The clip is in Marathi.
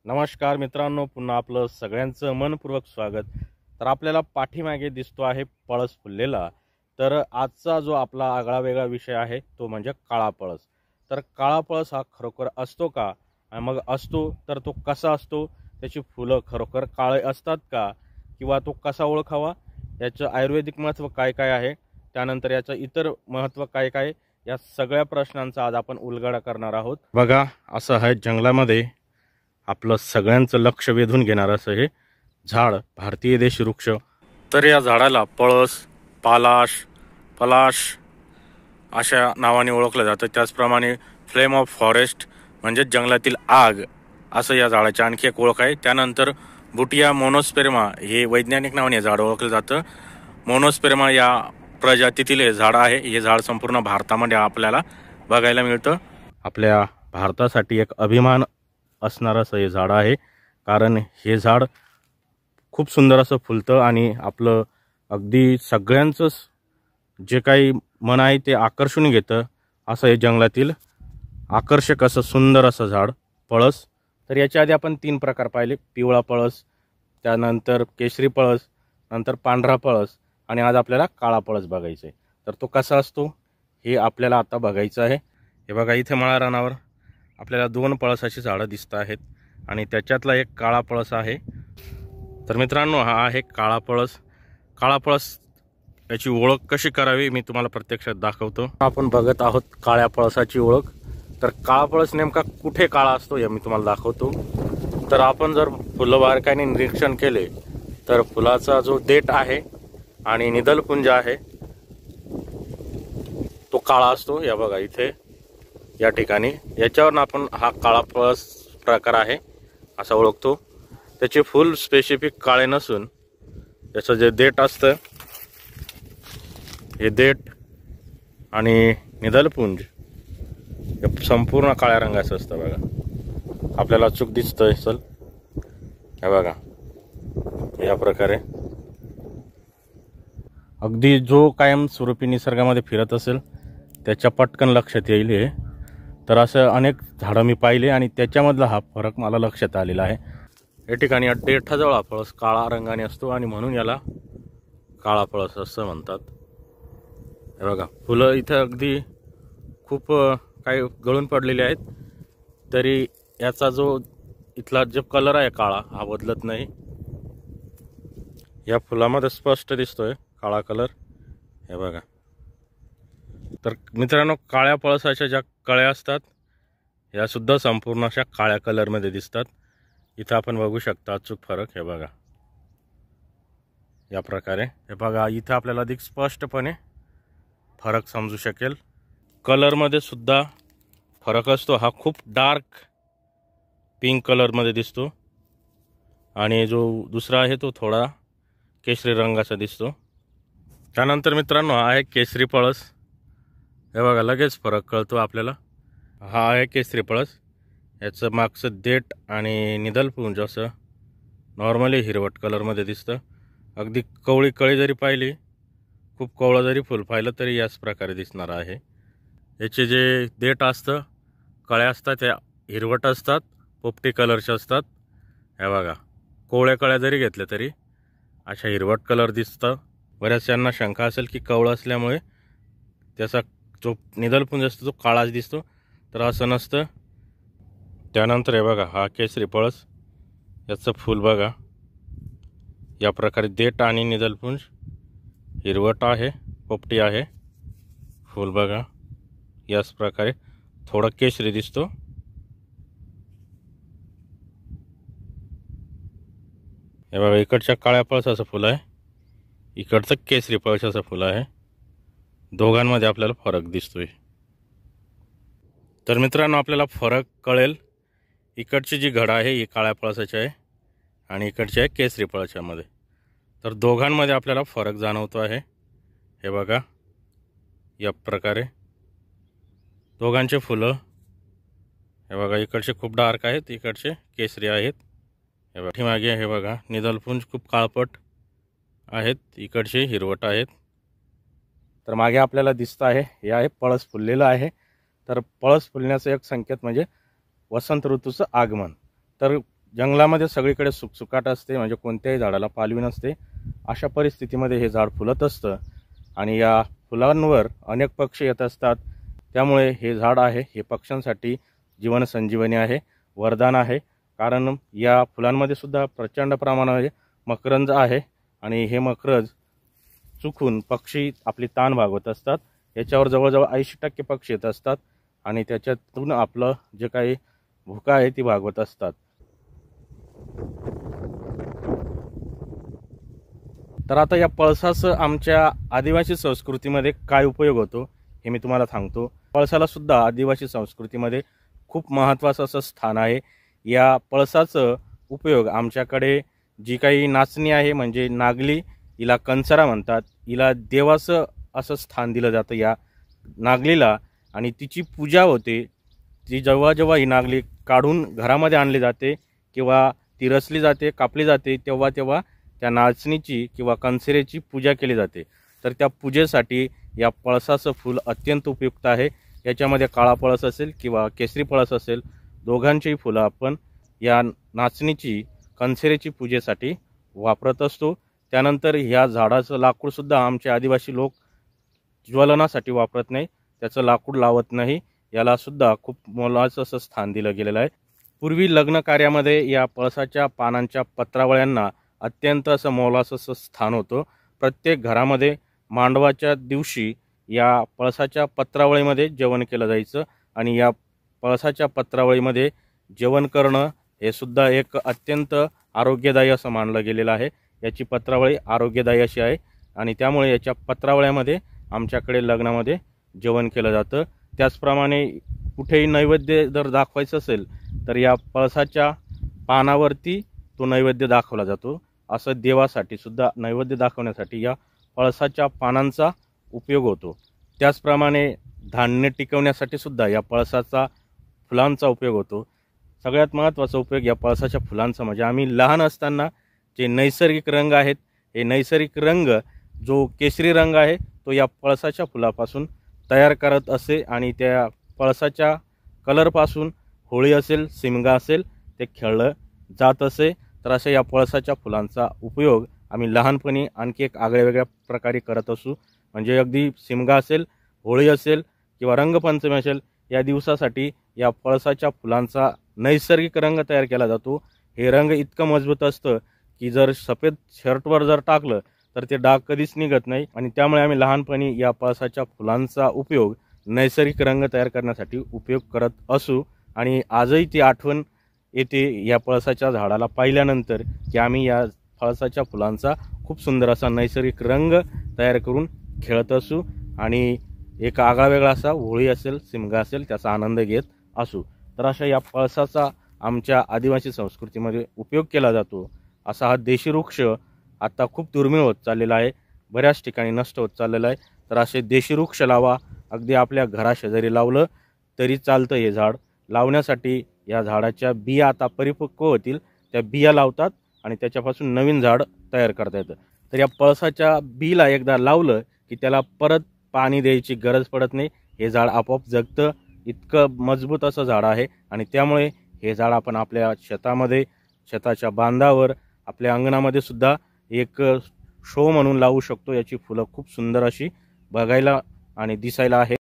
नमस्कार मित्रांनो, पुन्हा आपलं सगळ्यांचं मनपूर्वक स्वागत। तर आपल्याला पाठीमागे दिसतो आहे पळस फुललेला। तर आजचा जो आपला आगळा वेगळा विषय आहे तो म्हणजे काळा पळस। तर काळा पळस हा खरोखर असतो का, आणि मग असतो तर तो कसा असतो, त्याची फुलं खरोखर काळे असतात का, किंवा तो कसा ओळखावा, याचं आयुर्वेदिक महत्त्व काय काय आहे, त्यानंतर याचं इतर महत्त्व काय काय, या सगळ्या प्रश्नांचा आज आपण उलगडा करणार आहोत। बघा, असं आहे जंगलामध्ये आपलं सगळ्यांचं लक्ष वेधून घेणार असं हे झाड, भारतीय देशी वृक्ष। तर या झाडाला पळस, पलाश अशा नावाने ओळखलं जातं। त्याचप्रमाणे फ्लेम ऑफ फॉरेस्ट म्हणजे जंगलातील आग असं या झाडाची आणखी एक ओळख आहे। त्यानंतर बुटिया मोनोस्पेरमा हे वैज्ञानिक नावाने झाड ओळखलं जातं। मोनोस्पेरमा या प्रजातीतील हे झाड आहे। हे झाड संपूर्ण भारतामध्ये आपल्याला बघायला मिळतं। आपल्या भारतासाठी एक अभिमान असणारं असं हे झाड आहे, कारण हे झाड खूप सुंदर असं फुलतं आणि आपलं अगदी सगळ्यांचं जे काही मन आहे ते आकर्षून घेतं। असं हे जंगलातील आकर्षक असं सुंदर असं झाड पळस। तर याच्या आधी आपण 3 प्रकार पाहिले, पिवळा पळस, त्यानंतर केशरी पळस, नंतर पांढरा पळस, आणि आज आपल्याला काळा पळस बघायचा आहे। तर तो कसा असतो हे आपल्याला आता बघायचं आहे। हे बघा, इथे माळा रानावर आपल्याला 2 पळसाची झाडं दिसत आहेत आणि त्याच्यातला एक काळा पळस आहे। तर मित्रांनो, हा आहे काळा पळस। काळा पळस याची ओळख कशी करावी मी तुम्हाला प्रत्यक्षात दाखवतो। आपण बघत आहोत काळ्या पळसाची ओळख। तर काळा पळस नेमका कुठे काळा असतो हे मी तुम्हाला दाखवतो। तर आपण जर फुलं बारकाईने निरीक्षण केले तर फुलाचा जो देठ आहे आणि निदलपुंज आहे तो काळा असतो। या बघा, इथे या ठिकाणी याच्यावर आपण हा काळा पळस प्रकार आहे असा ओळखतो। त्याचे फुल स्पेसिफिक काळे नसून त्याचं जे देठ असतं, हे देठ आणि निदलपुंज हे संपूर्ण काळ्या रंगाचं असतं। बघा, आपल्याला चूक दिसतंय असेल, हे बघा या प्रकारे। अगदी जो कायम स्वरूपी निसर्गामध्ये फिरत असेल त्याच्या पटकन लक्षात येईल हे। तर असं अनेक झाडं मी पाहिले आणि त्याच्यामधला हा फरक मला लक्षात आलेला आहे। या ठिकाणी देठाजवळ हा पळस काळा रंगाने असतो आणि म्हणून याला काळा पळस असं म्हणतात। हे बघा, फुलं इथं अगदी खूप काही गळून पडलेले आहेत, तरी याचा जो इथला जो कलर आहे काळा हा बदलत नाही। या फुलामध्ये स्पष्ट दिसतोय काळा कलर, हे बघा। तर मित्रांनो, काळ्या पळसाच्या ज्या कळ्या असतात या सुद्धा संपूर्ण अशा काळ्या कलरमध्ये दिसतात। इथं आपण बघू शकता अचूक फरक, हे बघा या प्रकारे। हे बघा, इथं आपल्याला अधिक स्पष्टपणे फरक समजू शकेल। कलरमध्ये सुद्धा फरक असतो। हा खूप डार्क पिंक कलरमध्ये दिसतो आणि जो दुसरा आहे तो थोडा केशरी रंगाचा दिसतो। त्यानंतर मित्रांनो, हा आहे केशरी पळस। हे बघा, लगेच फरक कळतो आपल्याला। हा आहे केशरी पळस। याचं मागचं देठ आणि निदलपुंज असं नॉर्मली हिरवट कलरमध्ये दिसतं। अगदी कवळी कळी जरी पाहिली, खूप कवळं जरी फुल पाहिलं तरी याच प्रकारे दिसणार आहे। याचे जे देठ असतं, कळ्या असतात त्या हिरवट असतात, पोपटी कलरचे असतात। हे बघा, कोवळ्या कळ्या जरी घेतल्या तरी अशा हिरवट कलर दिसतं। बऱ्याचशांना शंका असेल की कवळं असल्यामुळे त्याचा जो निदलपुंज असतो तो काळाच दिसतो, तर असं नसतं। त्यानंतर हे बघा, हा केशरी पळस। याचं फूल बघा, या प्रकारे देठ आणि निदलपुंज हिरवट आहे, पोपटी आहे। फूल बघा याच प्रकारे थोडा केशरी दिसतो। हे बघा, इकडच्या काळ्या पळसाचं फुल आहे, इकडचं केशरी पळसाचं फुल आहे। दोघांमध्ये आपल्याला फरक दिसतोय। तर मित्रांनो, आपल्याला फरक कळेल। इकडची जी घड आहे ही काळ्या पळसाची आहे आणि इकडची आहे केशरी पळसामध्ये। तर दोघांमध्ये आपल्याला फरक जाणवतो आहे। हे बघा, या प्रकारे दोघांचे फुलं, हे बघा, इकडचे खूप डार्क आहेत, इकडचे केशरी आहेत। हे बघा, पाठीमागे हे बघा, निदलपुंज खूप काळपट आहेत, इकडचे हिरवट आहेत। तर मागे आपल्याला दिसतं आहे हे आहे पळस फुललेलं आहे। तर पळस फुलण्याचं एक संकेत म्हणजे वसंत ऋतूचं आगमन। तर जंगलामध्ये सगळीकडे सुकसुकाट असते, म्हणजे कोणत्याही झाडाला पालवी नसते. अशा परिस्थितीमध्ये हे झाड फुलत असतं आणि या फुलांवर अनेक पक्षी येत असतात. त्यामुळे हे झाड आहे हे पक्ष्यांसाठी जीवनसंजीवनी आहे, वरदान आहे. कारण या फुलांमध्ये सुद्धा प्रचंड प्रमाणामध्ये मकरंद आहे आणि हे मकरंद चुकून पक्षी आपली ताण भागवत असतात. याच्यावर जवळजवळ 80% पक्षी येत असतात आणि त्याच्यातून आपलं जे काही भूका आहे ती भागवत असतात. तर आता या पळसाचं आमच्या आदिवासी संस्कृतीमध्ये काय उपयोग होतो हे मी तुम्हाला सांगतो. पळसाला सुद्धा आदिवासी संस्कृतीमध्ये खूप महत्त्वाचं असं स्थान आहे. या पळसाचं उपयोग आमच्याकडे जी काही नाचणी आहे म्हणजे नागली, हिला कंचरा म्हणतात, हिला देवाचं असं स्थान दिलं जातं या नागलीला आणि तिची पूजा होते. ती जेव्हा जेव्हा ही नागली काढून घरामध्ये आणली जाते किंवा ती रचली जाते, कापली जाते, तेव्हा तेव्हा त्या नाचणीची किंवा कंचरेची पूजा केली जाते. तर त्या पूजेसाठी या पळसाचं फूल अत्यंत उपयुक्त आहे. याच्यामध्ये काळा पळस असेल किंवा केसरी पळस असेल, दोघांचीही फुलं आपण या नाचणीची कंचरेची पूजेसाठी वापरत असतो. त्यानंतर ह्या झाडाचं लाकूडसुद्धा आमचे आदिवासी लोक ज्वलनासाठी वापरत नाही, त्याचं लाकूड लावत नाही. याला सुद्धा खूप मोलाचं असं स्थान दिलं गेलेलं आहे. पूर्वी लग्न कार्यामध्ये या पळसाच्या पानांच्या पत्रावळ्यांना अत्यंत असं मोलाचं असं स्थान होतं. प्रत्येक घरामध्ये मांडवाच्या दिवशी या पळसाच्या पत्रावळीमध्ये जेवण केलं जायचं आणि या पळसाच्या पत्रावळीमध्ये जेवण करणं हे सुद्धा एक अत्यंत आरोग्यदायी असं मानलं गेलेलं आहे. याची पत्रावळी आरोग्यदायी अशी आहे आणि त्यामुळे याच्या पत्रावळ्यामध्ये आमच्याकडे लग्नामध्ये जेवण केलं जातं. त्याचप्रमाणे कुठेही नैवेद्य जर दाखवायचं असेल तर या पळसाच्या पानावरती तो नैवेद्य दाखवला जातो. असं देवासाठी सुद्धा नैवेद्य दाखवण्यासाठी या पळसाच्या पानांचा उपयोग होतो. त्याचप्रमाणे धान्य टिकवण्यासाठी सुद्धा या पळसाचा फुलांचा उपयोग होतो. सगळ्यात महत्त्वाचा उपयोग या पळसाच्या फुलांचा म्हणजे आम्ही लहान असताना जे नैसर्गिक रंग आहेत, हे नैसर्गिक रंग जो केशरी रंग आहे तो या पळसाच्या फुलापासून तयार करत असे आणि त्या पळसाच्या कलरपासून होळी असेल, शिमगा असेल ते खेळलं जात असे. तर अशा या पळसाच्या फुलांचा उपयोग आम्ही लहानपणी आणखी एक आगळ्यावेगळ्या प्रकारे करत असू. म्हणजे अगदी शिमगा असेल, होळी असेल किंवा रंगपंचमी असेल, या दिवसासाठी या पळसाच्या फुलांचा नैसर्गिक रंग तयार केला जातो. हे रंग इतकं मजबूत असतं की जर सफेद शर्टवर जर टाकलं तर ते डाग कधीच निघत नाही आणि त्यामुळे आम्ही लहानपणी या पळसाच्या फुलांचा उपयोग नैसर्गिक रंग तयार करण्यासाठी उपयोग करत असू. आणि आजही ती आठवण येते या पळसाच्या झाडाला पाहिल्यानंतर की आम्ही या पळसाच्या फुलांचा खूप सुंदर असा नैसर्गिक रंग तयार करून खेळत असू आणि एक आगळावेगळा असा होळी असेल, शिमगा असेल त्याचा आनंद घेत असू. तर अशा या पळसाचा आमच्या आदिवासी संस्कृतीमध्ये उपयोग केला जातो. असा हा देशी वृक्ष आता खूप दुर्मिळ होत चाललेला आहे, बऱ्याच ठिकाणी नष्ट होत चाललेला आहे. तर असे देशी वृक्ष लावा. अगदी आपल्या घराशेजारी लावलं तरी चालतं. हे झाड लावण्यासाठी या झाडाच्या बिया आता परिपक्व होतील, त्या बिया लावतात आणि त्याच्यापासून नवीन झाड तयार करता येतं. तर या पळसाच्या बीला एकदा लावलं की त्याला परत पाणी द्यायची गरज पडत नाही. हे झाड आपोआप जगतं. इतकं मजबूत असं झाड आहे आणि त्यामुळे हे झाड आपण आपल्या शेतामध्ये, शेताच्या बांधावर, आपल्या अंगणामध्ये सुद्धा एक शो म्हणून लावू शकतो. याची फुलं खूप सुंदर अशी बघायला आणि दिसायला आहे.